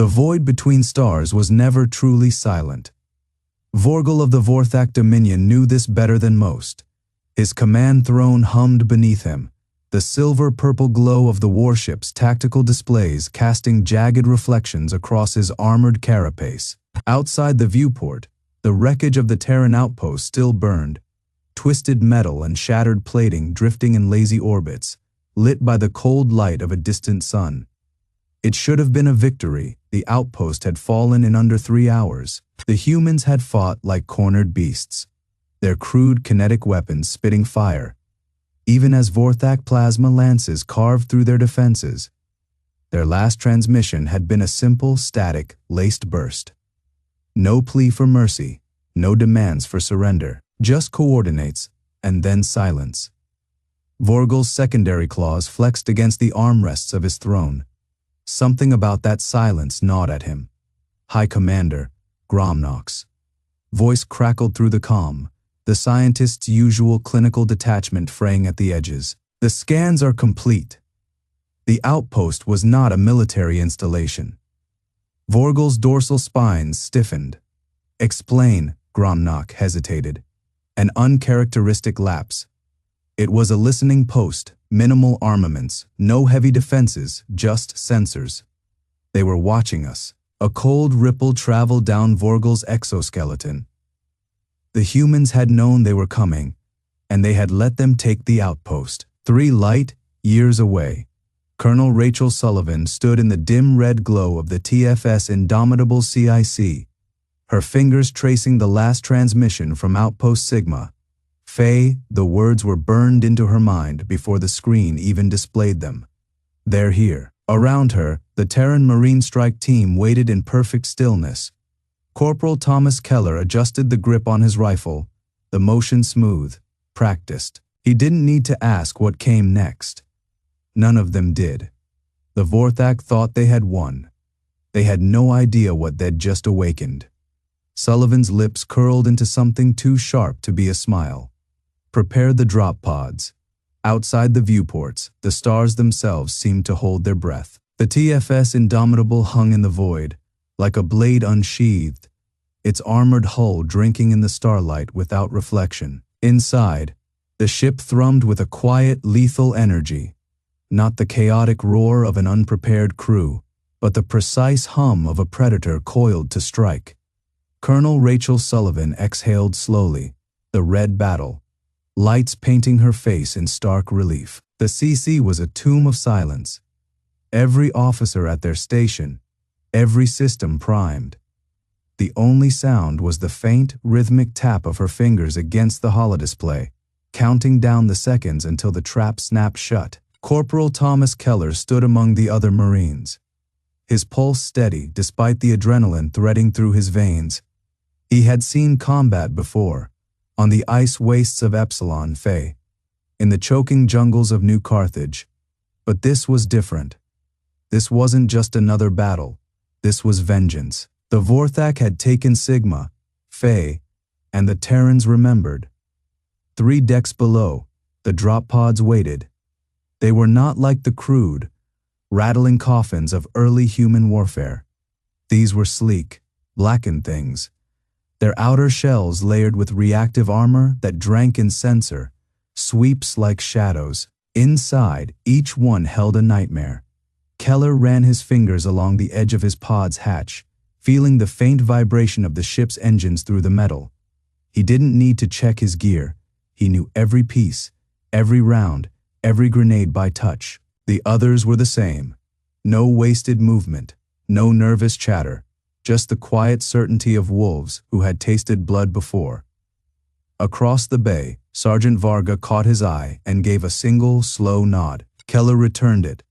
The void between stars was never truly silent. Vorgul of the Vorthak Dominion knew this better than most. His command throne hummed beneath him, the silver-purple glow of the warship's tactical displays casting jagged reflections across his armored carapace. Outside the viewport, the wreckage of the Terran outpost still burned, twisted metal and shattered plating drifting in lazy orbits, lit by the cold light of a distant sun. It should have been a victory. The outpost had fallen in under 3 hours. The humans had fought like cornered beasts, their crude kinetic weapons spitting fire, even as Vorthak plasma lances carved through their defenses. Their last transmission had been a simple, static, laced burst. No plea for mercy, no demands for surrender, just coordinates, and then silence. Vorgul's secondary claws flexed against the armrests of his throne. Something about that silence gnawed at him. High Commander, Gromnox. Voice crackled through the calm, the scientist's usual clinical detachment fraying at the edges. The scans are complete. The outpost was not a military installation. Vorgul's dorsal spines stiffened. Explain, Gromnox hesitated. An uncharacteristic lapse. It was a listening post, minimal armaments, no heavy defenses, just sensors. They were watching us. A cold ripple traveled down Vorgul's exoskeleton. The humans had known they were coming, and they had let them take the outpost. 3 light years away, Colonel Rachel Sullivan stood in the dim red glow of the TFS Indomitable CIC, her fingers tracing the last transmission from Outpost Sigma. Faye, the words were burned into her mind before the screen even displayed them. They're here. Around her, the Terran Marine Strike team waited in perfect stillness. Corporal Thomas Keller adjusted the grip on his rifle, the motion smooth, practiced. He didn't need to ask what came next. None of them did. The Vorthak thought they had won. They had no idea what they'd just awakened. Sullivan's lips curled into something too sharp to be a smile. Prepare the drop pods. Outside the viewports, the stars themselves seemed to hold their breath. The TFS Indomitable hung in the void, like a blade unsheathed, its armored hull drinking in the starlight without reflection. Inside, the ship thrummed with a quiet, lethal energy. Not the chaotic roar of an unprepared crew, but the precise hum of a predator coiled to strike. Colonel Rachel Sullivan exhaled slowly, the red battle, lights painting her face in stark relief. The CC was a tomb of silence. Every officer at their station, every system primed. The only sound was the faint, rhythmic tap of her fingers against the holodisplay, counting down the seconds until the trap snapped shut. Corporal Thomas Keller stood among the other Marines. His pulse steady despite the adrenaline threading through his veins. He had seen combat before, on the ice wastes of Epsilon Faye, in the choking jungles of New Carthage. But this was different. This wasn't just another battle. This was vengeance. The Vorthak had taken Sigma, Faye, and the Terrans remembered. 3 decks below, the drop pods waited. They were not like the crude, rattling coffins of early human warfare. These were sleek, blackened things, their outer shells layered with reactive armor that drank in sensor, sweeps like shadows. Inside, each one held a nightmare. Keller ran his fingers along the edge of his pod's hatch, feeling the faint vibration of the ship's engines through the metal. He didn't need to check his gear. He knew every piece, every round, every grenade by touch. The others were the same. No wasted movement, no nervous chatter, just the quiet certainty of wolves who had tasted blood before. Across the bay, Sergeant Varga caught his eye and gave a single, slow nod. Keller returned it.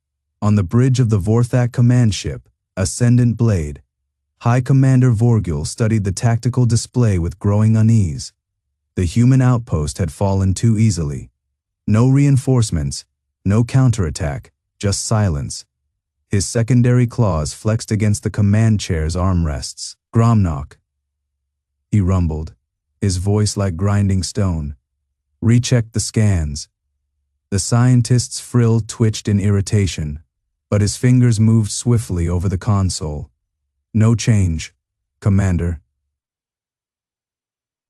On the bridge of the Vorthak command ship, Ascendant Blade, High Commander Vorgul studied the tactical display with growing unease. The human outpost had fallen too easily. No reinforcements, no counterattack, just silence. His secondary claws flexed against the command chair's armrests. Gromnox, he rumbled, his voice like grinding stone. Recheck the scans. The scientist's frill twitched in irritation, but his fingers moved swiftly over the console. No change, Commander.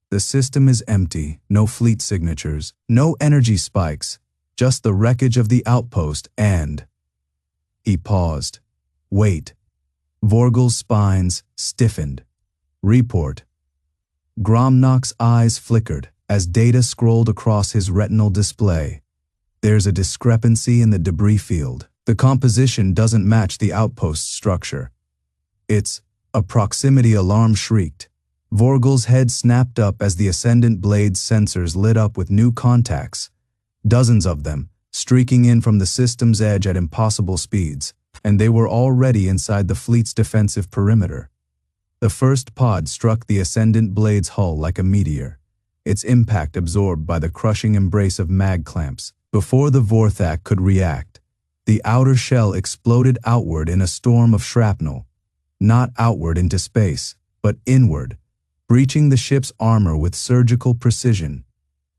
The system is empty, no fleet signatures, no energy spikes, just the wreckage of the outpost and… He paused. Wait. Vorgul's spines stiffened. Report. Gromnock's eyes flickered as data scrolled across his retinal display. There's a discrepancy in the debris field. The composition doesn't match the outpost structure. It's… A proximity alarm shrieked. Vorgul's head snapped up as the Ascendant Blade's sensors lit up with new contacts, dozens of them, streaking in from the system's edge at impossible speeds, and they were already inside the fleet's defensive perimeter. The first pod struck the Ascendant Blade's hull like a meteor, its impact absorbed by the crushing embrace of mag clamps. Before the Vorthak could react, the outer shell exploded outward in a storm of shrapnel, not outward into space, but inward, breaching the ship's armor with surgical precision.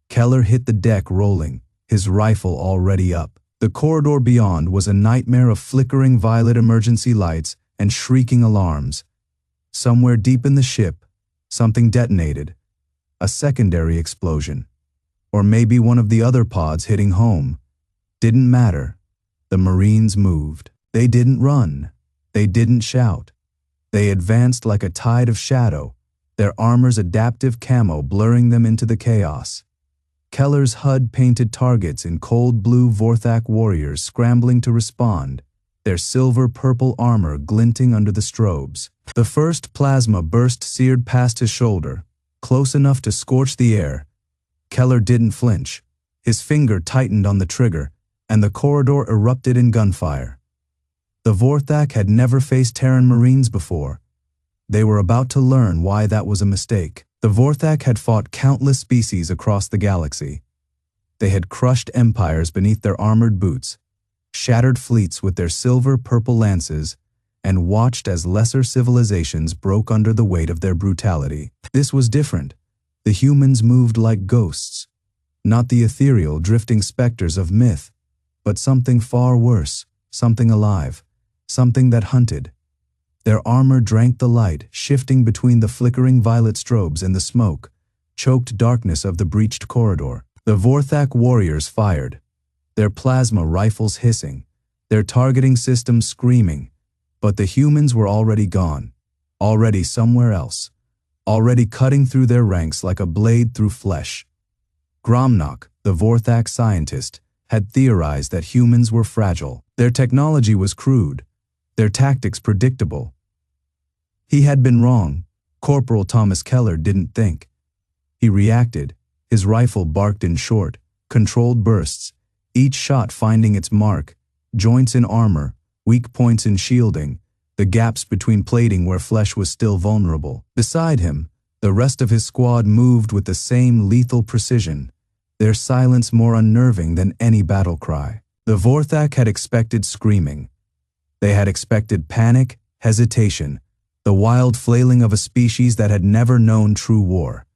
Keller hit the deck rolling, his rifle already up. The corridor beyond was a nightmare of flickering violet emergency lights and shrieking alarms. Somewhere deep in the ship, something detonated. A secondary explosion. Or maybe one of the other pods hitting home. Didn't matter. The Marines moved. They didn't run. They didn't shout. They advanced like a tide of shadow, their armor's adaptive camo blurring them into the chaos. Keller's HUD painted targets in cold blue Vorthak warriors scrambling to respond, their silver-purple armor glinting under the strobes. The first plasma burst seared past his shoulder, close enough to scorch the air. Keller didn't flinch. His finger tightened on the trigger, and the corridor erupted in gunfire. The Vorthak had never faced Terran Marines before. They were about to learn why that was a mistake. The Vorthak had fought countless species across the galaxy. They had crushed empires beneath their armored boots, shattered fleets with their silver-purple lances, and watched as lesser civilizations broke under the weight of their brutality. This was different. The humans moved like ghosts, not the ethereal, drifting specters of myth, but something far worse, something alive, something that hunted. Their armor drank the light, shifting between the flickering violet strobes and the smoke, choked darkness of the breached corridor. The Vorthak warriors fired, their plasma rifles hissing, their targeting systems screaming, but the humans were already gone, already somewhere else, already cutting through their ranks like a blade through flesh. Gromnock, the Vorthak scientist, had theorized that humans were fragile. Their technology was crude, their tactics predictable. He had been wrong. Corporal Thomas Keller didn't think. He reacted. His rifle barked in short, controlled bursts, each shot finding its mark, joints in armor, weak points in shielding, the gaps between plating where flesh was still vulnerable. Beside him, the rest of his squad moved with the same lethal precision, their silence more unnerving than any battle cry. The Vorthak had expected screaming. They had expected panic, hesitation, the wild flailing of a species that had never known true war.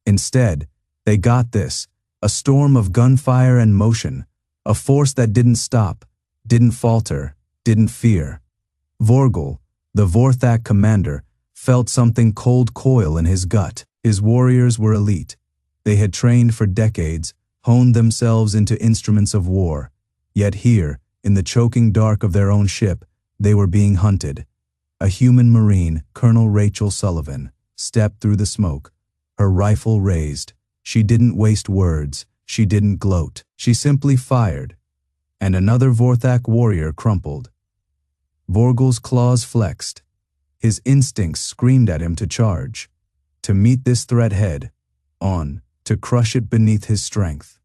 Instead, they got this, a storm of gunfire and motion, a force that didn't stop, didn't falter, didn't fear. Vorgul, the Vorthak commander, felt something cold coil in his gut. His warriors were elite. They had trained for decades, honed themselves into instruments of war. Yet here, in the choking dark of their own ship, they were being hunted. A human Marine, Colonel Rachel Sullivan, stepped through the smoke, her rifle raised. She didn't waste words. She didn't gloat. She simply fired. And another Vorthak warrior crumpled. Vorgul's claws flexed. His instincts screamed at him to charge, to meet this threat head on, to crush it beneath his strength.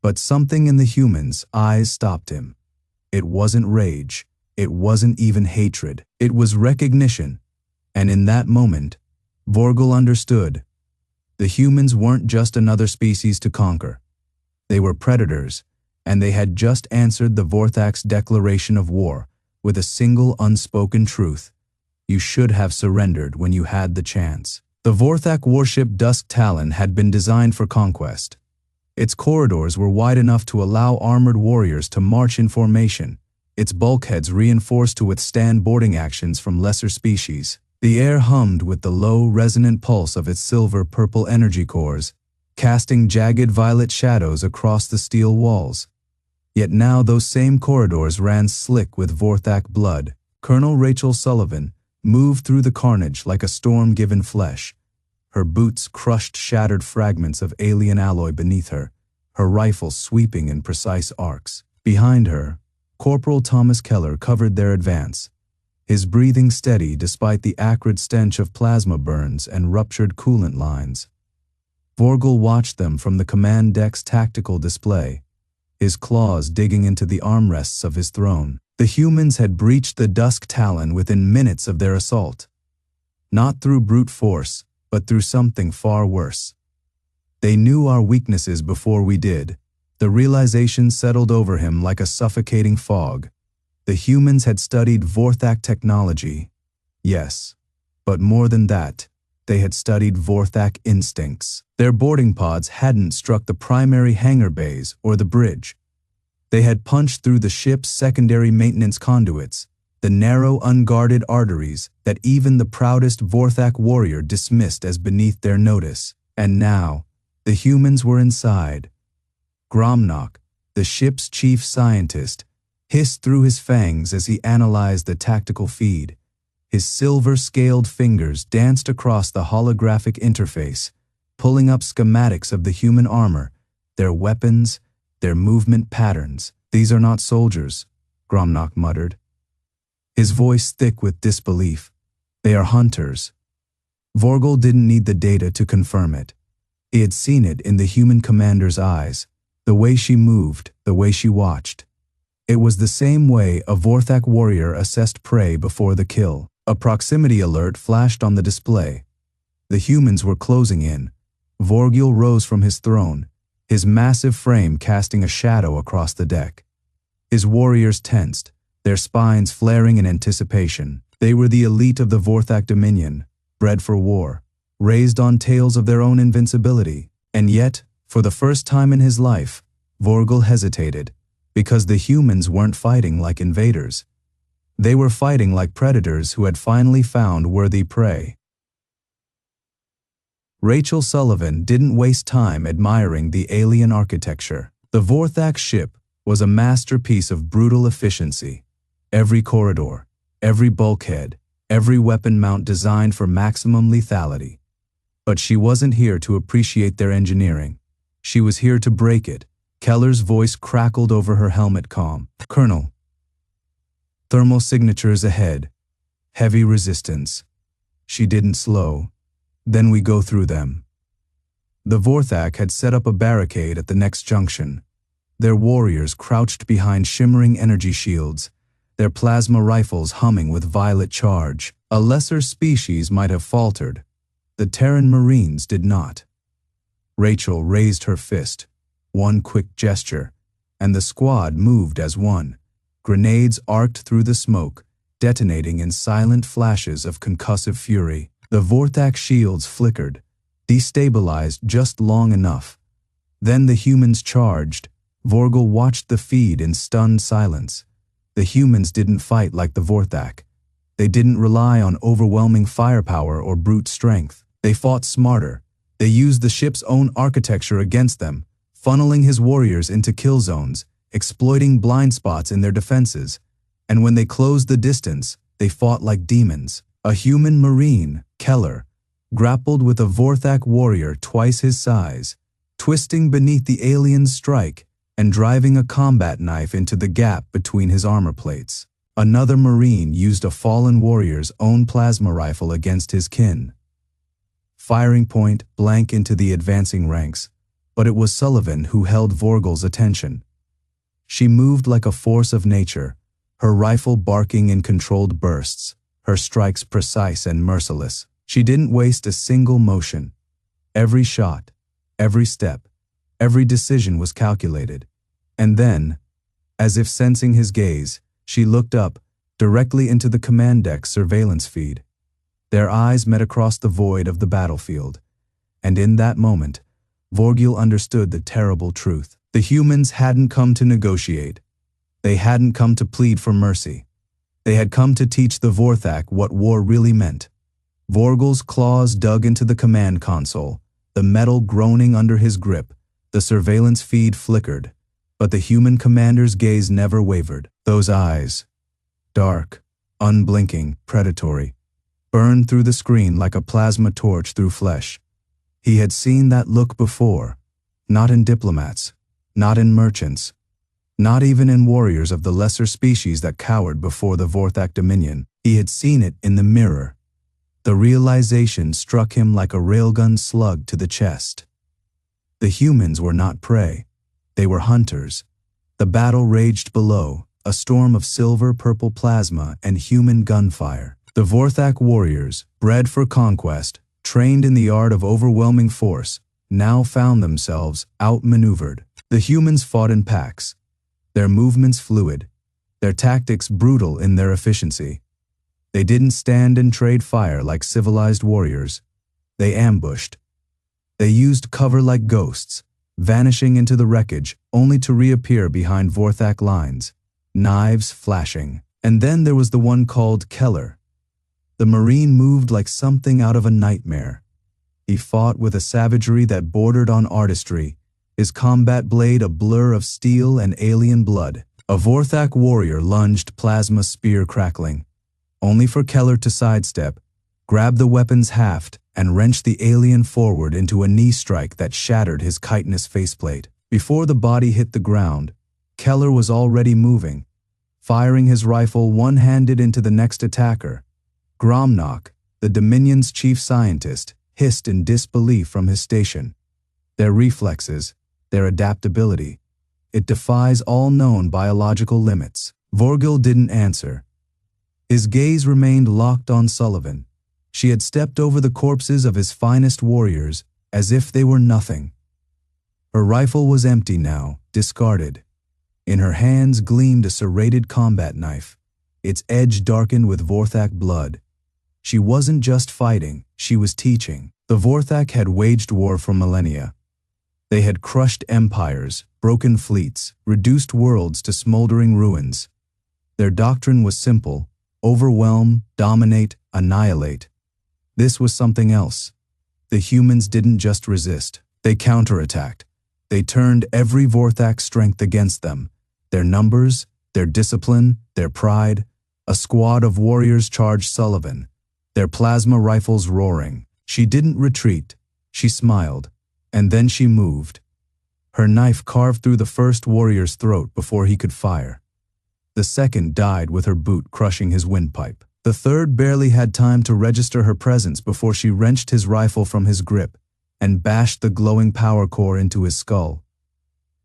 But something in the human's eyes stopped him. It wasn't rage. It wasn't even hatred. It was recognition. And in that moment, Vorgul understood. The humans weren't just another species to conquer. They were predators, and they had just answered the Vorthak's declaration of war with a single unspoken truth. You should have surrendered when you had the chance. The Vorthak warship Dusk Talon had been designed for conquest. Its corridors were wide enough to allow armored warriors to march in formation, its bulkheads reinforced to withstand boarding actions from lesser species. The air hummed with the low, resonant pulse of its silver-purple energy cores, casting jagged violet shadows across the steel walls. Yet now those same corridors ran slick with Vorthak blood. Colonel Rachel Sullivan moved through the carnage like a storm-given flesh. Her boots crushed shattered fragments of alien alloy beneath her, her rifle sweeping in precise arcs. Behind her, Corporal Thomas Keller covered their advance, his breathing steady despite the acrid stench of plasma burns and ruptured coolant lines. Vorgul watched them from the command deck's tactical display, his claws digging into the armrests of his throne. The humans had breached the Dusk Talon within minutes of their assault. Not through brute force, but through something far worse. They knew our weaknesses before we did. The realization settled over him like a suffocating fog. The humans had studied Vorthak technology. Yes, but more than that, they had studied Vorthak instincts. Their boarding pods hadn't struck the primary hangar bays or the bridge. They had punched through the ship's secondary maintenance conduits, the narrow, unguarded arteries that even the proudest Vorthak warrior dismissed as beneath their notice. And now, the humans were inside. Gromnock, the ship's chief scientist, hissed through his fangs as he analyzed the tactical feed. His silver-scaled fingers danced across the holographic interface, pulling up schematics of the human armor, their weapons, their movement patterns. "These are not soldiers," Gromnock muttered, his voice thick with disbelief. "They are hunters." Vorgul didn't need the data to confirm it. He had seen it in the human commander's eyes, the way she moved, the way she watched. It was the same way a Vorthak warrior assessed prey before the kill. A proximity alert flashed on the display. The humans were closing in. Vorgul rose from his throne, his massive frame casting a shadow across the deck. His warriors tensed, their spines flaring in anticipation. They were the elite of the Vorthak Dominion, bred for war, raised on tales of their own invincibility. And yet, for the first time in his life, Vorgul hesitated, because the humans weren't fighting like invaders. They were fighting like predators who had finally found worthy prey. Rachel Sullivan didn't waste time admiring the alien architecture. The Vorthak ship was a masterpiece of brutal efficiency. Every corridor, every bulkhead, every weapon mount designed for maximum lethality. But she wasn't here to appreciate their engineering. She was here to break it. Keller's voice crackled over her helmet comm. "Colonel, thermal signatures ahead. Heavy resistance." She didn't slow. "Then we go through them." The Vorthak had set up a barricade at the next junction. Their warriors crouched behind shimmering energy shields, their plasma rifles humming with violet charge. A lesser species might have faltered. The Terran Marines did not. Rachel raised her fist, one quick gesture, and the squad moved as one. Grenades arced through the smoke, detonating in silent flashes of concussive fury. The Vorthak shields flickered, destabilized just long enough. Then the humans charged. Vorgul watched the feed in stunned silence. The humans didn't fight like the Vorthak. They didn't rely on overwhelming firepower or brute strength. They fought smarter. They used the ship's own architecture against them, funneling his warriors into kill zones, exploiting blind spots in their defenses. And when they closed the distance, they fought like demons. A human marine, Keller, grappled with a Vorthak warrior twice his size, twisting beneath the alien's strike and driving a combat knife into the gap between his armor plates. Another marine used a fallen warrior's own plasma rifle against his kin. Firing point blank into the advancing ranks, but it was Sullivan who held Vorgul's attention. She moved like a force of nature, her rifle barking in controlled bursts, her strikes precise and merciless. She didn't waste a single motion. Every shot, every step, every decision was calculated. And then, as if sensing his gaze, she looked up, directly into the command deck's surveillance feed. Their eyes met across the void of the battlefield. And in that moment, Vorgul understood the terrible truth. The humans hadn't come to negotiate. They hadn't come to plead for mercy. They had come to teach the Vorthak what war really meant. Vorgul's claws dug into the command console, the metal groaning under his grip. The surveillance feed flickered, but the human commander's gaze never wavered. Those eyes, dark, unblinking, predatory, burned through the screen like a plasma torch through flesh. He had seen that look before, not in diplomats, not in merchants, not even in warriors of the lesser species that cowered before the Vorthak Dominion. He had seen it in the mirror. The realization struck him like a railgun slug to the chest. The humans were not prey. They were hunters. The battle raged below, a storm of silver-purple plasma and human gunfire. The Vorthak warriors, bred for conquest, trained in the art of overwhelming force, now found themselves outmaneuvered. The humans fought in packs, their movements fluid, their tactics brutal in their efficiency. They didn't stand and trade fire like civilized warriors. They ambushed. They used cover like ghosts, vanishing into the wreckage only to reappear behind Vorthak lines, knives flashing. And then there was the one called Keller. The Marine moved like something out of a nightmare. He fought with a savagery that bordered on artistry, his combat blade a blur of steel and alien blood. A Vorthak warrior lunged, plasma spear crackling, only for Keller to sidestep, grab the weapon's haft, and wrench the alien forward into a knee strike that shattered his chitinous faceplate. Before the body hit the ground, Keller was already moving, firing his rifle one-handed into the next attacker. Gromnock, the Dominion's chief scientist, hissed in disbelief from his station. Their reflexes, their adaptability, it defies all known biological limits. Vorgul didn't answer. His gaze remained locked on Sullivan. She had stepped over the corpses of his finest warriors as if they were nothing. Her rifle was empty now, discarded. In her hands gleamed a serrated combat knife, its edge darkened with Vorthak blood. She wasn't just fighting, she was teaching. The Vorthak had waged war for millennia. They had crushed empires, broken fleets, reduced worlds to smoldering ruins. Their doctrine was simple: overwhelm, dominate, annihilate. This was something else. The humans didn't just resist, they counterattacked. They turned every Vorthak strength against them. Their numbers, their discipline, their pride. A squad of warriors charged Sullivan, their plasma rifles roaring. She didn't retreat. She smiled, and then she moved. Her knife carved through the first warrior's throat before he could fire. The second died with her boot crushing his windpipe. The third barely had time to register her presence before she wrenched his rifle from his grip and bashed the glowing power core into his skull.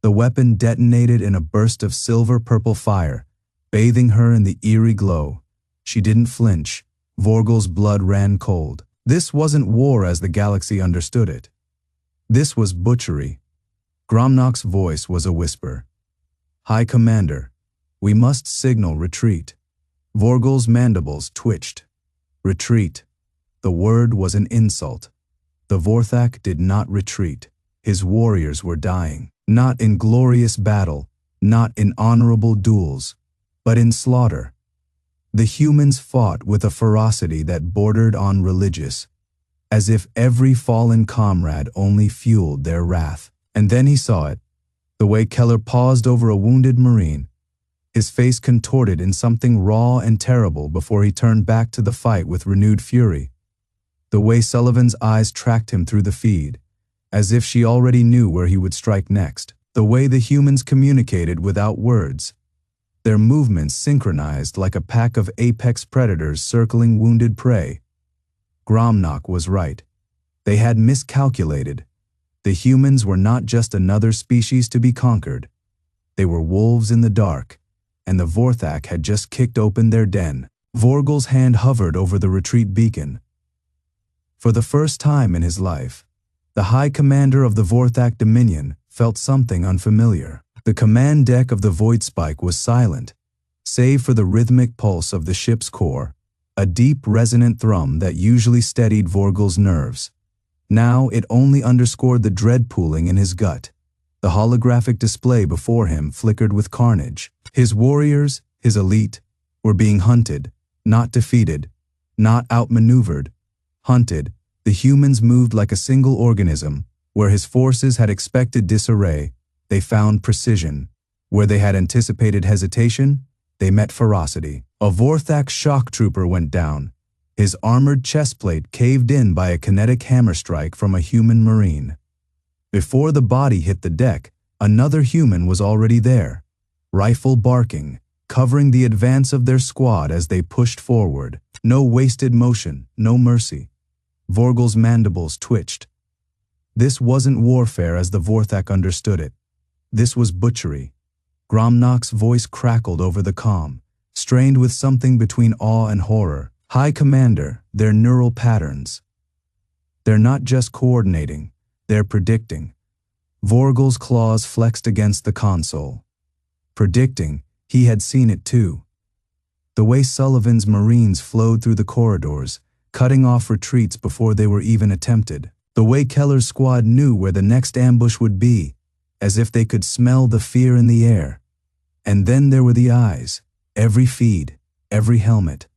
The weapon detonated in a burst of silver-purple fire, bathing her in the eerie glow. She didn't flinch. Vorgul's blood ran cold. This wasn't war as the galaxy understood it. This was butchery. Gromnock's voice was a whisper. "High Commander, we must signal retreat." Vorgul's mandibles twitched. Retreat. The word was an insult. The Vorthak did not retreat. His warriors were dying. Not in glorious battle, not in honorable duels, but in slaughter. The humans fought with a ferocity that bordered on religious, as if every fallen comrade only fueled their wrath. And then he saw it, the way Keller paused over a wounded Marine, his face contorted in something raw and terrible before he turned back to the fight with renewed fury. The way Sullivan's eyes tracked him through the feed, as if she already knew where he would strike next. The way the humans communicated without words, their movements synchronized like a pack of apex predators circling wounded prey. Gromnock was right. They had miscalculated. The humans were not just another species to be conquered. They were wolves in the dark, and the Vorthak had just kicked open their den. Vorgul's hand hovered over the retreat beacon. For the first time in his life, the High Commander of the Vorthak Dominion felt something unfamiliar. The command deck of the Void Spike was silent, save for the rhythmic pulse of the ship's core, a deep resonant thrum that usually steadied Vorgul's nerves. Now it only underscored the dread pooling in his gut. The holographic display before him flickered with carnage. His warriors, his elite, were being hunted, not defeated, not outmaneuvered, Hunted, the humans moved like a single organism. Where his forces had expected disarray, they found precision. Where they had anticipated hesitation, they met ferocity. A Vorthak shock trooper went down, his armored chestplate caved in by a kinetic hammer strike from a human marine. Before the body hit the deck, another human was already there, rifle barking, covering the advance of their squad as they pushed forward. No wasted motion, no mercy. Vorgul's mandibles twitched. This wasn't warfare as the Vorthak understood it. This was butchery. Gromnock's voice crackled over the comm, strained with something between awe and horror. High Commander, they're neural patterns. They're not just coordinating, they're predicting. Vorgul's claws flexed against the console. Predicting, he had seen it too. The way Sullivan's Marines flowed through the corridors, cutting off retreats before they were even attempted. The way Keller's squad knew where the next ambush would be, as if they could smell the fear in the air. And then there were the eyes, every feed, every helmet.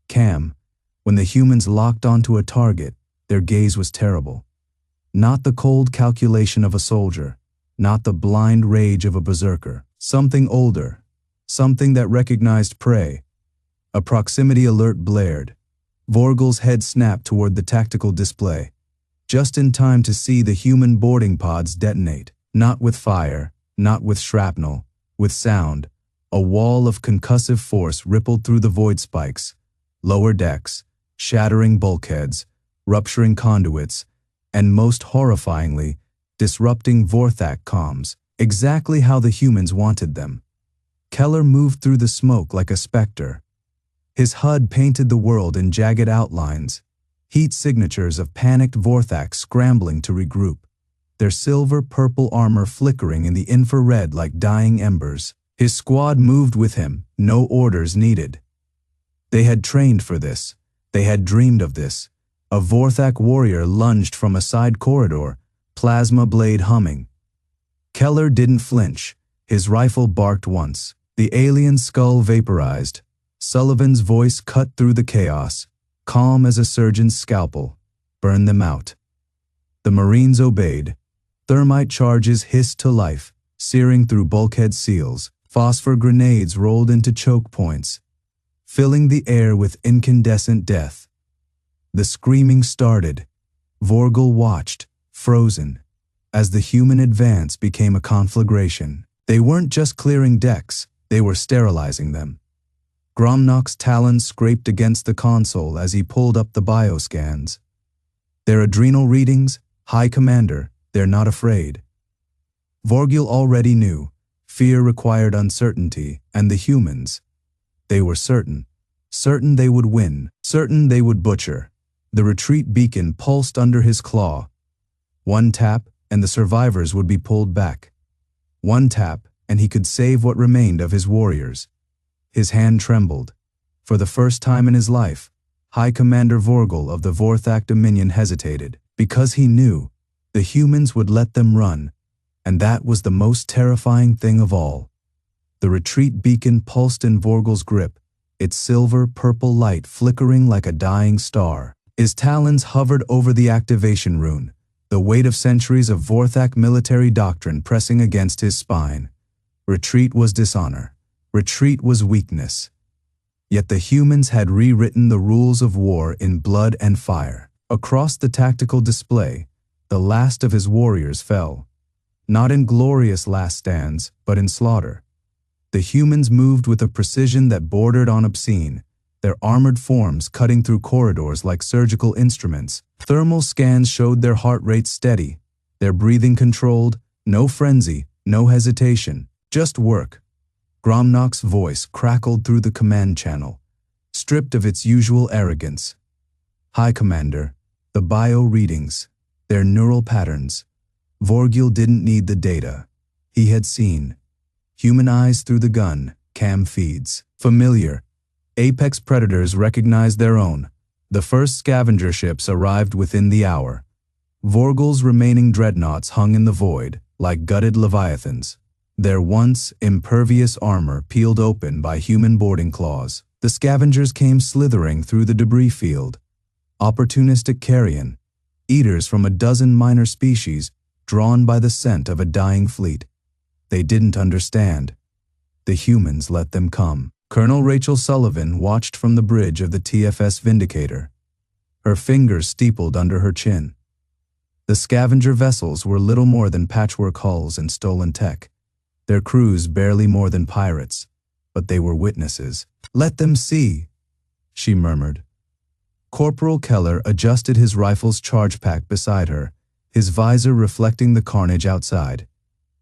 Cam, when the humans locked onto a target, their gaze was terrible. Not the cold calculation of a soldier, not the blind rage of a berserker. Something older, something that recognized prey. A proximity alert blared. Vorgul's head snapped toward the tactical display, just in time to see the human boarding pods detonate. Not with fire, not with shrapnel, with sound. A wall of concussive force rippled through the void spikes, lower decks, shattering bulkheads, rupturing conduits, and most horrifyingly, disrupting Vorthak comms, exactly how the humans wanted them. Keller moved through the smoke like a specter. His HUD painted the world in jagged outlines, heat signatures of panicked Vorthak scrambling to regroup, their silver-purple armor flickering in the infrared like dying embers. His squad moved with him, no orders needed. They had trained for this. They had dreamed of this. A Vorthak warrior lunged from a side corridor, plasma blade humming. Keller didn't flinch. His rifle barked once. The alien skull vaporized. Sullivan's voice cut through the chaos, calm as a surgeon's scalpel. Burn them out. The Marines obeyed. Thermite charges hissed to life, searing through bulkhead seals. Phosphor grenades rolled into choke points, filling the air with incandescent death. The screaming started. Vorgul watched, frozen, as the human advance became a conflagration. They weren't just clearing decks, they were sterilizing them. Gromnock's talons scraped against the console as he pulled up the bioscans. Their adrenal readings, High Commander, they're not afraid. Vorgul already knew. Fear required uncertainty, and the humans, they were certain. Certain they would win, certain they would butcher. The retreat beacon pulsed under his claw. One tap, and the survivors would be pulled back. One tap, and he could save what remained of his warriors. His hand trembled. For the first time in his life, High Commander Vorgul of the Vorthak Dominion hesitated, because he knew the humans would let them run, and that was the most terrifying thing of all. The retreat beacon pulsed in Vorgul's grip, its silver-purple light flickering like a dying star. His talons hovered over the activation rune, the weight of centuries of Vorthak military doctrine pressing against his spine. Retreat was dishonor. Retreat was weakness. Yet the humans had rewritten the rules of war in blood and fire. Across the tactical display, the last of his warriors fell. Not in glorious last stands, but in slaughter. The humans moved with a precision that bordered on obscene, their armored forms cutting through corridors like surgical instruments. Thermal scans showed their heart rates steady, their breathing controlled, no frenzy, no hesitation, just work. Gromnock's voice crackled through the command channel, stripped of its usual arrogance. High Commander, the bio readings, their neural patterns. Vorgul didn't need the data. He had seen. Human eyes through the gun, cam feeds. Familiar. Apex predators recognized their own. The first scavenger ships arrived within the hour. Vorgul's remaining dreadnoughts hung in the void, like gutted leviathans. Their once impervious armor peeled open by human boarding claws. The scavengers came slithering through the debris field. opportunistic carrion, eaters from a dozen minor species drawn by the scent of a dying fleet. They didn't understand. The humans let them come. Colonel Rachel Sullivan watched from the bridge of the TFS Vindicator, her fingers steepled under her chin. The scavenger vessels were little more than patchwork hulls and stolen tech, their crews barely more than pirates, but they were witnesses. "Let them see," she murmured. Corporal Keller adjusted his rifle's charge pack beside her, his visor reflecting the carnage outside.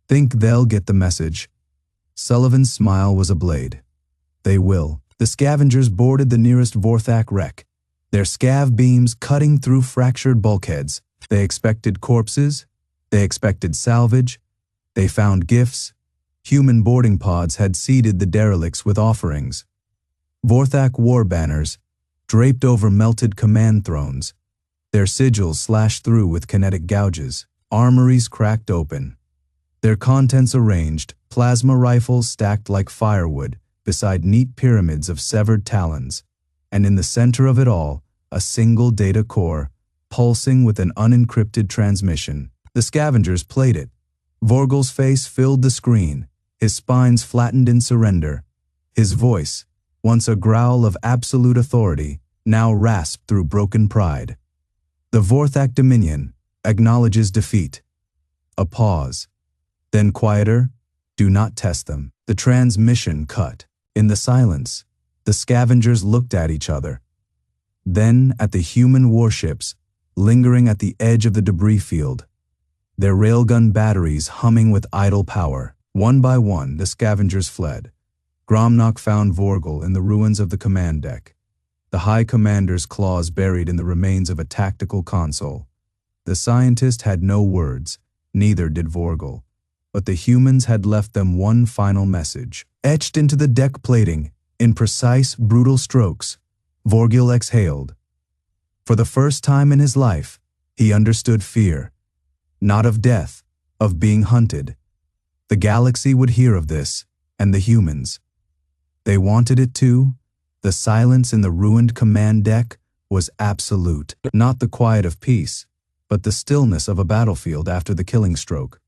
"Think they'll get the message?" Sullivan's smile was a blade. "They will." The scavengers boarded the nearest Vorthak wreck, their scav beams cutting through fractured bulkheads. They expected corpses, they expected salvage, they found gifts. Human boarding pods had seeded the derelicts with offerings. Vorthak war banners, draped over melted command thrones, their sigils slashed through with kinetic gouges, armories cracked open, their contents arranged, plasma rifles stacked like firewood beside neat pyramids of severed talons, and in the center of it all, a single data core, pulsing with an unencrypted transmission. The scavengers played it. Vorgul's face filled the screen, his spines flattened in surrender. His voice, once a growl of absolute authority, now rasped through broken pride. "The Vorthak Dominion acknowledges defeat." A pause. Then quieter, "Do not test them." The transmission cut. In the silence, the scavengers looked at each other. Then at the human warships, lingering at the edge of the debris field, their railgun batteries humming with idle power. One by one, the scavengers fled. Gromnock found Vorgul in the ruins of the command deck, the High Commander's claws buried in the remains of a tactical console. The scientist had no words, neither did Vorgul, but the humans had left them one final message. Etched into the deck plating, in precise, brutal strokes, Vorgul exhaled. For the first time in his life, he understood fear. Not of death, of being hunted. The galaxy would hear of this, and the humans. They wanted it too. The silence in the ruined command deck was absolute. Not the quiet of peace, but the stillness of a battlefield after the killing stroke,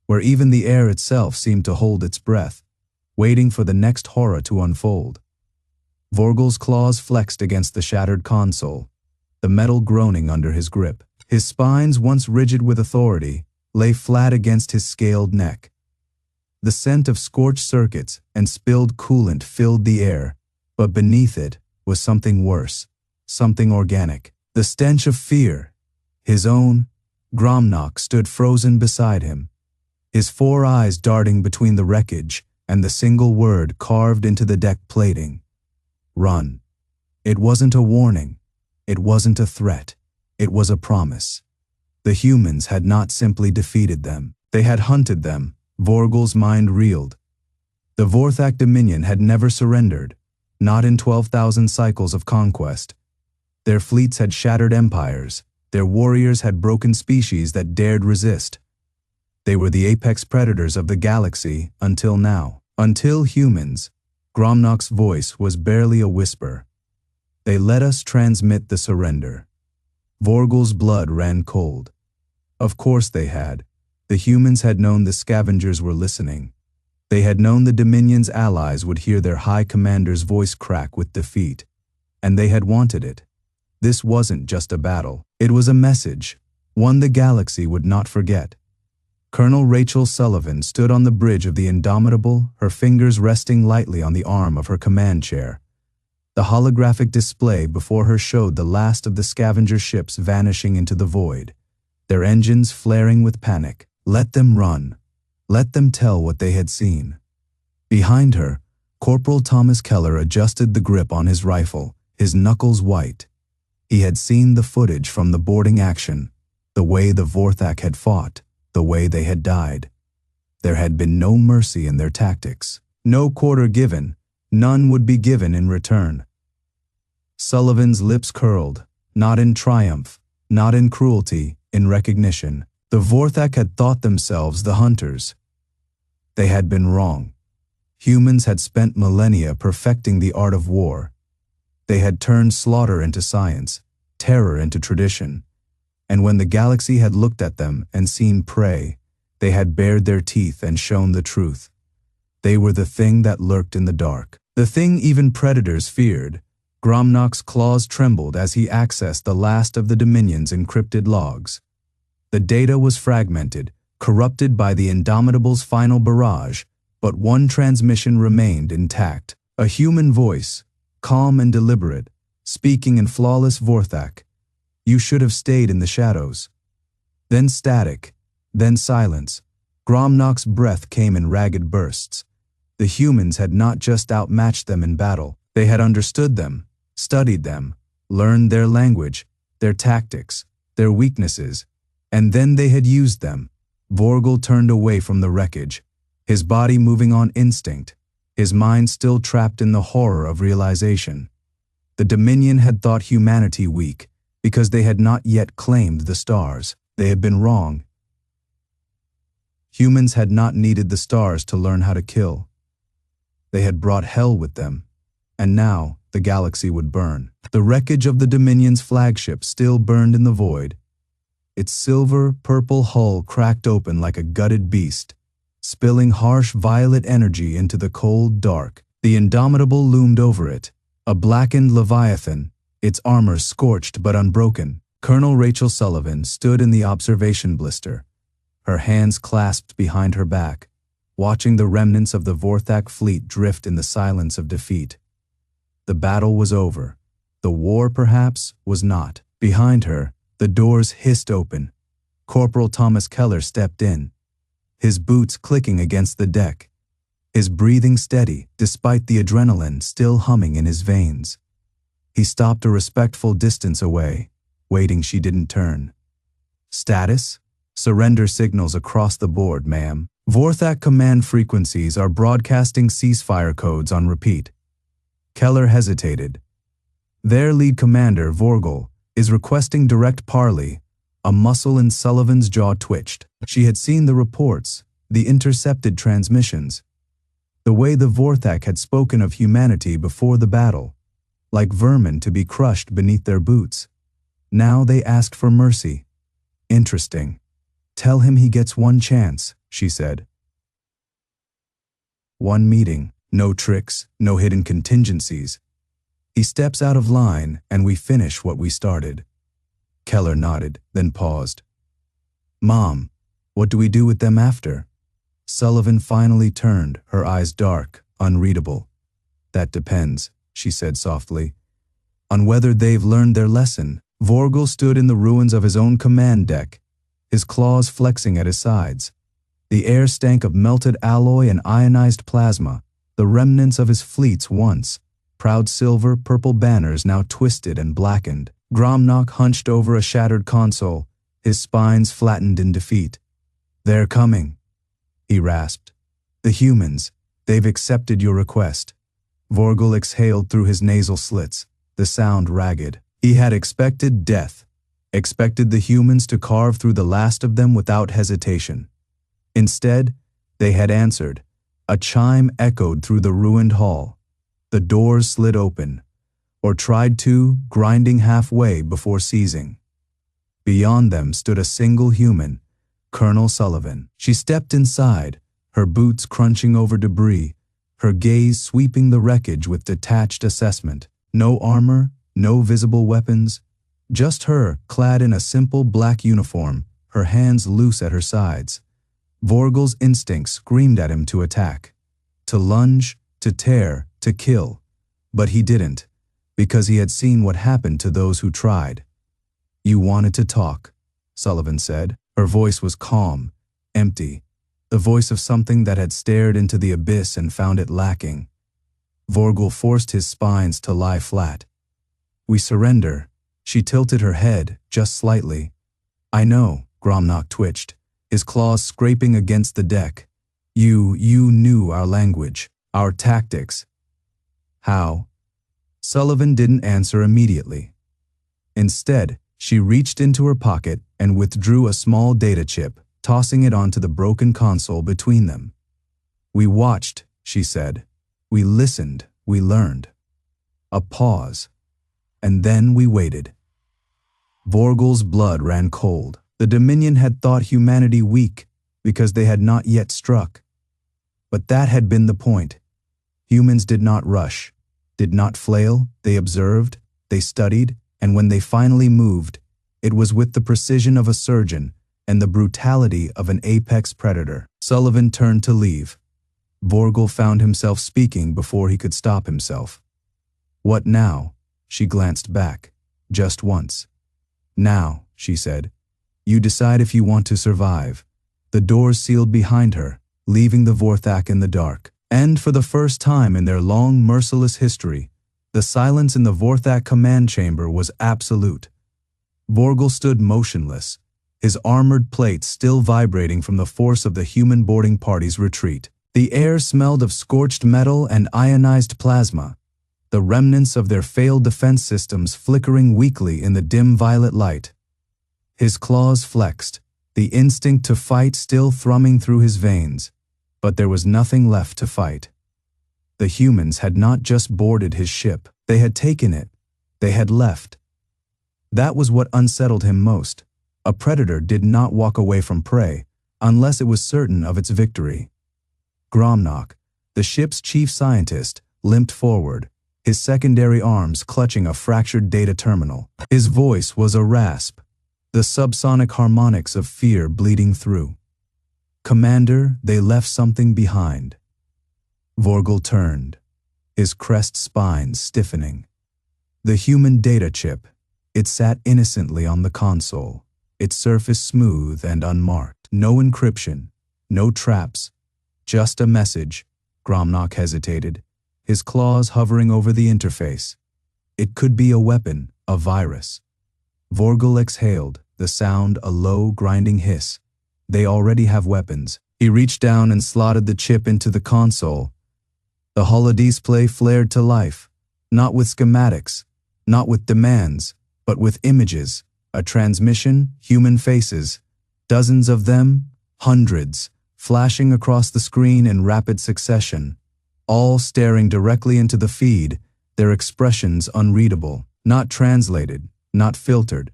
where even the air itself seemed to hold its breath, waiting for the next horror to unfold. Vorgul's claws flexed against the shattered console, the metal groaning under his grip. His spines, once rigid with authority, lay flat against his scaled neck. The scent of scorched circuits and spilled coolant filled the air, but beneath it was something worse, something organic. The stench of fear. His own. Gromnock stood frozen beside him, his four eyes darting between the wreckage and the single word carved into the deck plating. Run. It wasn't a warning. It wasn't a threat. It was a promise. The humans had not simply defeated them. They had hunted them. Vorgul's mind reeled. The Vorthak Dominion had never surrendered, not in 12,000 cycles of conquest. Their fleets had shattered empires. Their warriors had broken species that dared resist. They were the apex predators of the galaxy until now. Until humans. Gromnock's voice was barely a whisper. They let us transmit the surrender. Vorgul's blood ran cold. Of course they had. The humans had known the scavengers were listening. They had known the Dominion's allies would hear their High Commander's voice crack with defeat. And they had wanted it. This wasn't just a battle. It was a message, one the galaxy would not forget. Colonel Rachel Sullivan stood on the bridge of the Indomitable, her fingers resting lightly on the arm of her command chair. The holographic display before her showed the last of the scavenger ships vanishing into the void, their engines flaring with panic. Let them run. Let them tell what they had seen. Behind her, Corporal Thomas Keller adjusted the grip on his rifle, his knuckles white. He had seen the footage from the boarding action, the way the Vorthak had fought, the way they had died. There had been no mercy in their tactics. No quarter given, none would be given in return. Sullivan's lips curled, not in triumph, not in cruelty, in recognition. The Vorthak had thought themselves the hunters. They had been wrong. Humans had spent millennia perfecting the art of war. They had turned slaughter into science, terror into tradition. And when the galaxy had looked at them and seen prey, they had bared their teeth and shown the truth. They were the thing that lurked in the dark. The thing even predators feared. Gromnock's claws trembled as he accessed the last of the Dominion's encrypted logs. The data was fragmented, corrupted by the Indomitable's final barrage, but one transmission remained intact. A human voice, calm and deliberate, speaking in flawless Vorthak. "You should have stayed in the shadows." Then static, then silence. Gromnock's breath came in ragged bursts. The humans had not just outmatched them in battle. They had understood them, studied them, learned their language, their tactics, their weaknesses, and then they had used them. Vorgul turned away from the wreckage, his body moving on instinct, his mind still trapped in the horror of realization. The Dominion had thought humanity weak because they had not yet claimed the stars. They had been wrong. Humans had not needed the stars to learn how to kill. They had brought hell with them, and now the galaxy would burn. The wreckage of the Dominion's flagship still burned in the void. Its silver-purple hull cracked open like a gutted beast, spilling harsh violet energy into the cold dark. The Indomitable loomed over it, a blackened leviathan, its armor scorched but unbroken. Colonel Rachel Sullivan stood in the observation blister, her hands clasped behind her back, watching the remnants of the Vorthak fleet drift in the silence of defeat. The battle was over. The war, perhaps, was not. Behind her, the doors hissed open. Corporal Thomas Keller stepped in, his boots clicking against the deck, his breathing steady despite the adrenaline still humming in his veins. He stopped a respectful distance away, waiting she didn't turn. "Status? Surrender signals across the board, ma'am. Vorthak command frequencies are broadcasting ceasefire codes on repeat." Keller hesitated. Their lead commander, Vorgul, is requesting direct parley. A muscle in Sullivan's jaw twitched. She had seen the reports, the intercepted transmissions. The way the Vorthak had spoken of humanity before the battle, like vermin to be crushed beneath their boots. Now they asked for mercy. Interesting. "Tell him he gets one chance," she said. "One meeting, no tricks, no hidden contingencies. He steps out of line and we finish what we started." Keller nodded, then paused. "Mom, what do we do with them after?" Sullivan finally turned, her eyes dark, unreadable. "That depends," she said softly, "on whether they've learned their lesson." Vorgul stood in the ruins of his own command deck, his claws flexing at his sides. The air stank of melted alloy and ionized plasma, the remnants of his fleet's once proud silver-purple banners now twisted and blackened. Gromnock hunched over a shattered console, his spines flattened in defeat. "They're coming," he rasped. "The humans, they've accepted your request." Vorgul exhaled through his nasal slits, the sound ragged. He had expected death, expected the humans to carve through the last of them without hesitation. Instead, they had answered. A chime echoed through the ruined hall. The doors slid open, or tried to, grinding halfway before seizing. Beyond them stood a single human, Colonel Sullivan. She stepped inside, her boots crunching over debris, her gaze sweeping the wreckage with detached assessment. No armor, no visible weapons, just her, clad in a simple black uniform, her hands loose at her sides. Vorgul's instincts screamed at him to attack, to lunge, to tear, to kill. But he didn't, because he had seen what happened to those who tried. "You wanted to talk," Sullivan said. Her voice was calm, empty, the voice of something that had stared into the abyss and found it lacking. Vorgul forced his spines to lie flat. "We surrender." She tilted her head, just slightly. "I know," Gromnock twitched, his claws scraping against the deck. You knew our language, our tactics." "How?" Sullivan didn't answer immediately. Instead, she reached into her pocket and withdrew a small data chip, tossing it onto the broken console between them. "We watched," she said. "We listened, we learned." A pause. And then we waited. Vorgul's blood ran cold. The Dominion had thought humanity weak because they had not yet struck. But that had been the point. Humans did not rush, did not flail, they observed, they studied, and when they finally moved, it was with the precision of a surgeon and the brutality of an apex predator. Sullivan turned to leave. Vorgul found himself speaking before he could stop himself. "What now?" She glanced back, just once. "Now," she said, "you decide if you want to survive." The doors sealed behind her, leaving the Vorthak in the dark. And for the first time in their long, merciless history, the silence in the Vorthak command chamber was absolute. Vorgul stood motionless, his armored plates still vibrating from the force of the human boarding party's retreat. The air smelled of scorched metal and ionized plasma, the remnants of their failed defense systems flickering weakly in the dim violet light. His claws flexed, the instinct to fight still thrumming through his veins, but there was nothing left to fight. The humans had not just boarded his ship, they had taken it, they had left. That was what unsettled him most. A predator did not walk away from prey unless it was certain of its victory. Gromnak, the ship's chief scientist, limped forward, his secondary arms clutching a fractured data terminal. His voice was a rasp, the subsonic harmonics of fear bleeding through. "Commander, they left something behind." Vorgul turned, his crest spine stiffening. The human data chip. It sat innocently on the console, its surface smooth and unmarked. No encryption, no traps, just a message. Gromnak hesitated, his claws hovering over the interface. It could be a weapon, a virus. Vorgul exhaled, the sound a low, grinding hiss. They already have weapons. He reached down and slotted the chip into the console. The holodisplay flared to life, not with schematics, not with demands, but with images, a transmission, human faces, dozens of them, hundreds, flashing across the screen in rapid succession, all staring directly into the feed, their expressions unreadable, not translated, not filtered.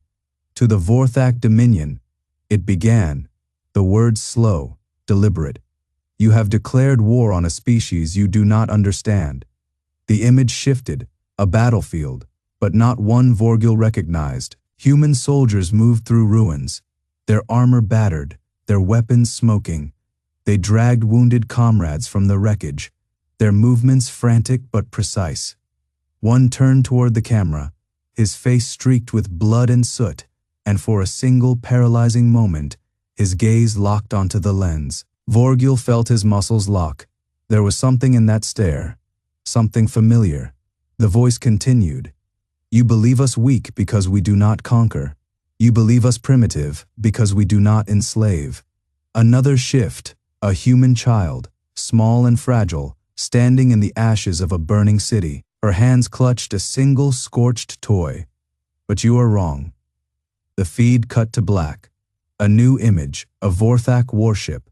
To the Vorthak Dominion, it began, the words slow, deliberate. "You have declared war on a species you do not understand." The image shifted, a battlefield, but not one Vorgul recognized. Human soldiers moved through ruins, their armor battered, their weapons smoking. They dragged wounded comrades from the wreckage, their movements frantic but precise. One turned toward the camera, his face streaked with blood and soot, and for a single paralyzing moment, his gaze locked onto the lens. Vorgul felt his muscles lock. There was something in that stare, something familiar. The voice continued. "You believe us weak because we do not conquer. You believe us primitive because we do not enslave." Another shift, a human child, small and fragile, standing in the ashes of a burning city. Her hands clutched a single scorched toy. "But you are wrong." The feed cut to black. A new image, a Vorthak warship.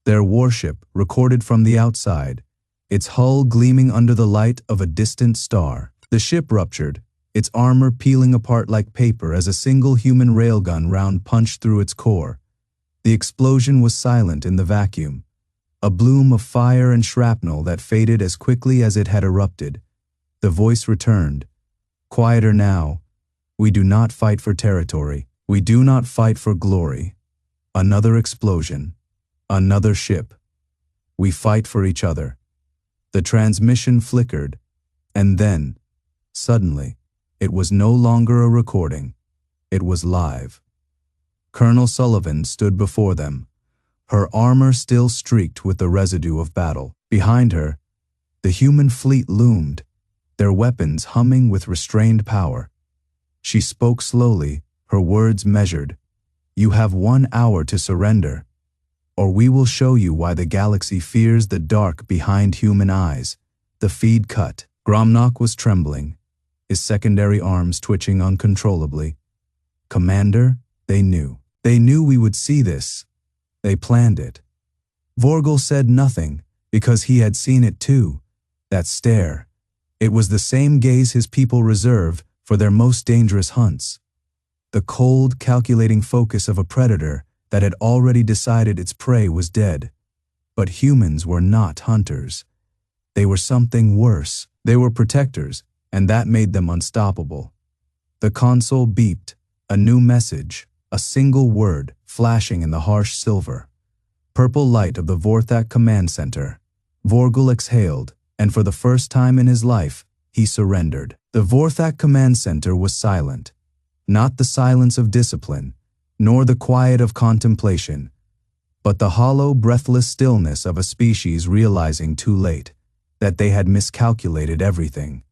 Their warship, recorded from the outside, its hull gleaming under the light of a distant star. The ship ruptured, its armor peeling apart like paper as a single human railgun round punched through its core. The explosion was silent in the vacuum, a bloom of fire and shrapnel that faded as quickly as it had erupted. The voice returned, quieter now. "We do not fight for territory. We do not fight for glory." Another explosion, another ship. "We fight for each other." The transmission flickered, and then, suddenly, it was no longer a recording. It was live. Colonel Sullivan stood before them, her armor still streaked with the residue of battle. Behind her, the human fleet loomed, their weapons humming with restrained power. She spoke slowly, her words measured. "You have 1 hour to surrender, or we will show you why the galaxy fears the dark behind human eyes." The feed cut. Gromnak was trembling, his secondary arms twitching uncontrollably. "Commander," they knew. They knew we would see this. They planned it. Vorgul said nothing, because he had seen it too. That stare. It was the same gaze his people reserve for their most dangerous hunts. the cold, calculating focus of a predator that had already decided its prey was dead. But humans were not hunters. They were something worse. They were protectors, and that made them unstoppable. The console beeped, a new message, a single word flashing in the harsh silver. Purple light of the Vorthak command center. Vorgul exhaled, and for the first time in his life, he surrendered. The Vorthak command center was silent. Not the silence of discipline, nor the quiet of contemplation, but the hollow, breathless stillness of a species realizing too late that they had miscalculated everything.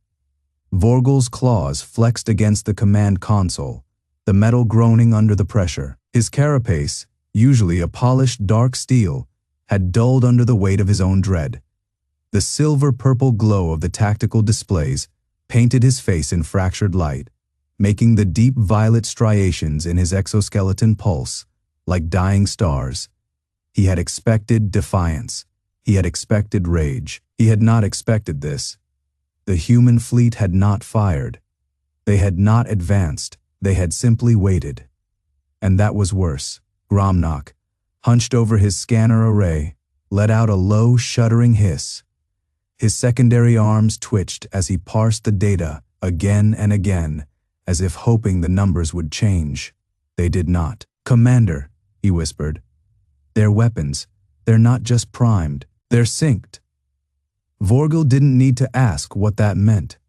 Vorgul's claws flexed against the command console, the metal groaning under the pressure. His carapace, usually a polished dark steel, had dulled under the weight of his own dread. The silver-purple glow of the tactical displays painted his face in fractured light, making the deep violet striations in his exoskeleton pulse like dying stars. He had expected defiance. He had expected rage. He had not expected this. The human fleet had not fired. They had not advanced. They had simply waited. And that was worse. Gromnak, hunched over his scanner array, let out a low, shuddering hiss. His secondary arms twitched as he parsed the data again and again, as if hoping the numbers would change. They did not. "Commander," he whispered, "their weapons, they're not just primed, they're synced." Vorgul didn't need to ask what that meant.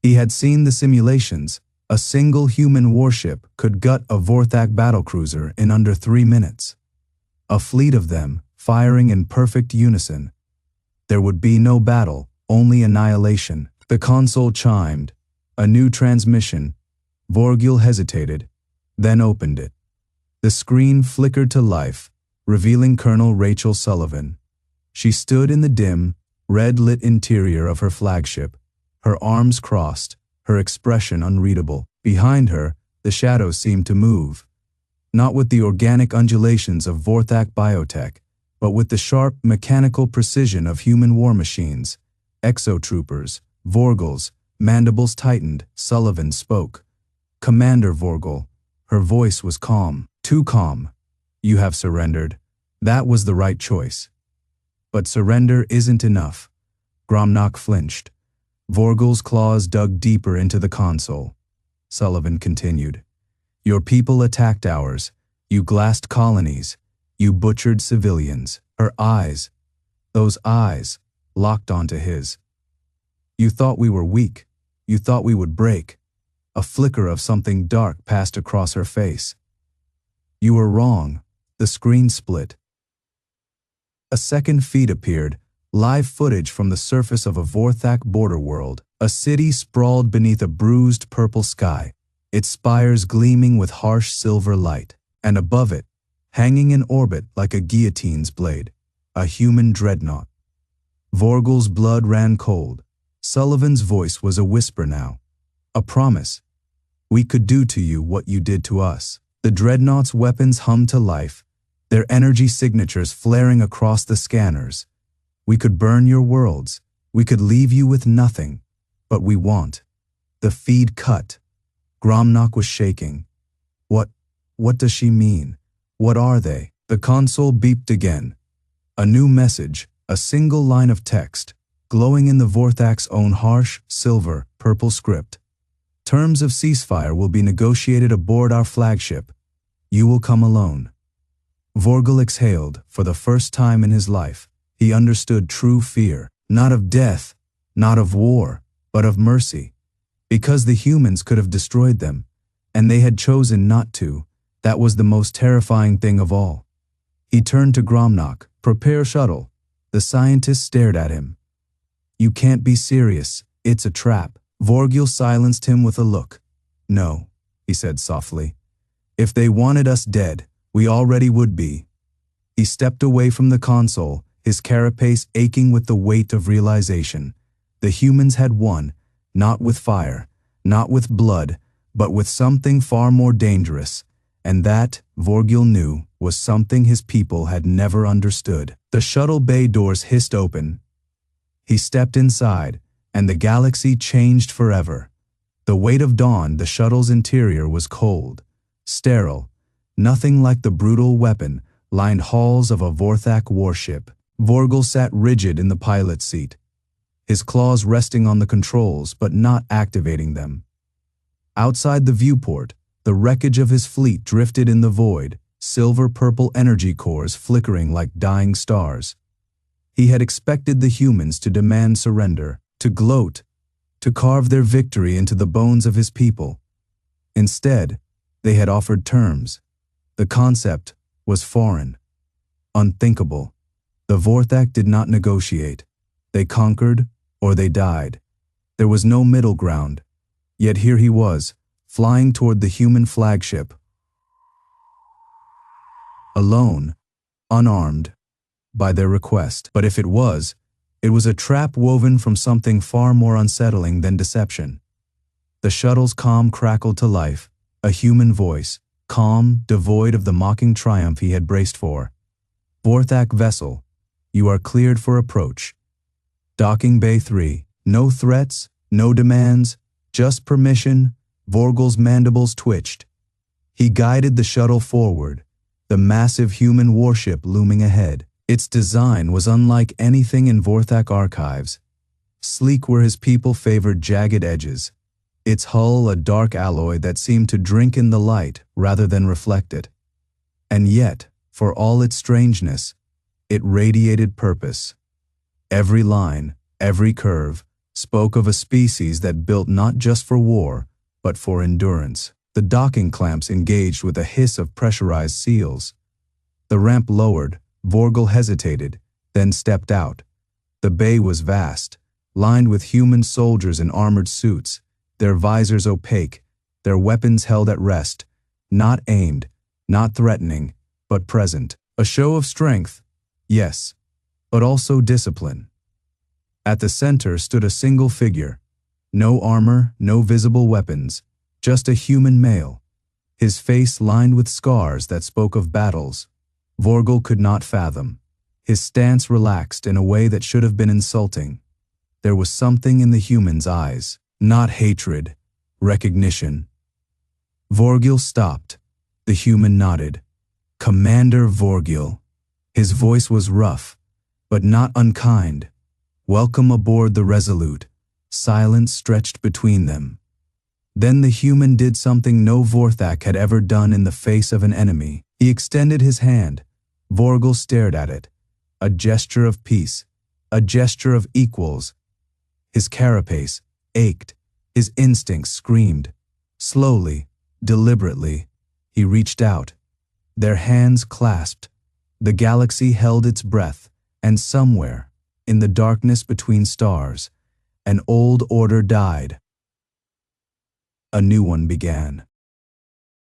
He had seen the simulations. A single human warship could gut a Vorthak battlecruiser in under 3 minutes. A fleet of them, firing in perfect unison. There would be no battle, only annihilation. The console chimed. A new transmission. Vorgul hesitated, then opened it. The screen flickered to life, revealing Colonel Rachel Sullivan. She stood in the dim, red-lit interior of her flagship, her arms crossed, her expression unreadable. Behind her, the shadows seemed to move, not with the organic undulations of Vorthak biotech, but with the sharp, mechanical precision of human war machines. Exotroopers, Vorguls, mandibles tightened. Sullivan spoke. "Commander Vorgul." Her voice was calm, too calm. "You have surrendered. That was the right choice. But surrender isn't enough." Gromnak flinched. Vorgul's claws dug deeper into the console. Sullivan continued. "Your people attacked ours. You glassed colonies. You butchered civilians." Her eyes, those eyes, locked onto his. "You thought we were weak. You thought we would break." A flicker of something dark passed across her face. "You were wrong." The screen split. A second feed appeared, live footage from the surface of a Vorthak border world. A city sprawled beneath a bruised purple sky, its spires gleaming with harsh silver light. And above it, hanging in orbit like a guillotine's blade, a human dreadnought. Vorgul's blood ran cold. Sullivan's voice was a whisper now. A promise. "We could do to you what you did to us." The dreadnought's weapons hummed to life, their energy signatures flaring across the scanners. "We could burn your worlds. We could leave you with nothing. But we won't." The feed cut. Gromnak was shaking. What does she mean? What are they?" The console beeped again. A new message, a single line of text, glowing in the Vorthak's own harsh, silver, purple script. "Terms of ceasefire will be negotiated aboard our flagship. You will come alone." Vorgul exhaled for the first time in his life. He understood true fear, not of death, not of war, but of mercy. Because the humans could have destroyed them, and they had chosen not to. That was the most terrifying thing of all. He turned to Gromnak. "Prepare shuttle." The scientist stared at him. "You can't be serious. It's a trap." Vorgul silenced him with a look. "No," he said softly. "If they wanted us dead, we already would be." He stepped away from the console, his carapace aching with the weight of realization. The humans had won, not with fire, not with blood, but with something far more dangerous. And that, Vorgul knew, was something his people had never understood. The shuttle bay doors hissed open. He stepped inside, and the galaxy changed forever. The weight of dawn, the shuttle's interior was cold, sterile, nothing like the brutal weapon-lined halls of a Vorthak warship. Vorgul sat rigid in the pilot's seat, his claws resting on the controls but not activating them. Outside the viewport, the wreckage of his fleet drifted in the void, silver-purple energy cores flickering like dying stars. He had expected the humans to demand surrender, to gloat, to carve their victory into the bones of his people. Instead, they had offered terms. The concept was foreign, unthinkable. The Vorthak did not negotiate. They conquered or they died. There was no middle ground. Yet here he was, flying toward the human flagship. Alone, unarmed, by their request. But if it was a trap woven from something far more unsettling than deception. The shuttle's calm crackled to life, a human voice, calm, devoid of the mocking triumph he had braced for. Vorthak vessel, you are cleared for approach. Docking Bay 3, no threats, no demands, just permission. Vorgul's mandibles twitched. He guided the shuttle forward, the massive human warship looming ahead. Its design was unlike anything in Vorthak archives. Sleek where his people favored jagged edges, its hull a dark alloy that seemed to drink in the light rather than reflect it. And yet, for all its strangeness, it radiated purpose. Every line, every curve, spoke of a species that built not just for war, but for endurance. The docking clamps engaged with a hiss of pressurized seals. The ramp lowered. Vorgul hesitated, then stepped out. The bay was vast, lined with human soldiers in armored suits, their visors opaque, their weapons held at rest, not aimed, not threatening, but present. A show of strength, yes, but also discipline. At the center stood a single figure. No armor, no visible weapons, just a human male, his face lined with scars that spoke of battles Vorgul could not fathom. His stance relaxed in a way that should have been insulting. There was something in the human's eyes, not hatred, recognition. Vorgul stopped. The human nodded. Commander Vorgul. His voice was rough, but not unkind. Welcome aboard the Resolute. Silence stretched between them. Then the human did something no Vorthak had ever done in the face of an enemy. He extended his hand. Vorgul stared at it. A gesture of peace, a gesture of equals. His carapace ached, his instincts screamed. Slowly, deliberately, he reached out. Their hands clasped. The galaxy held its breath, and somewhere, in the darkness between stars, an old order died. A new one began.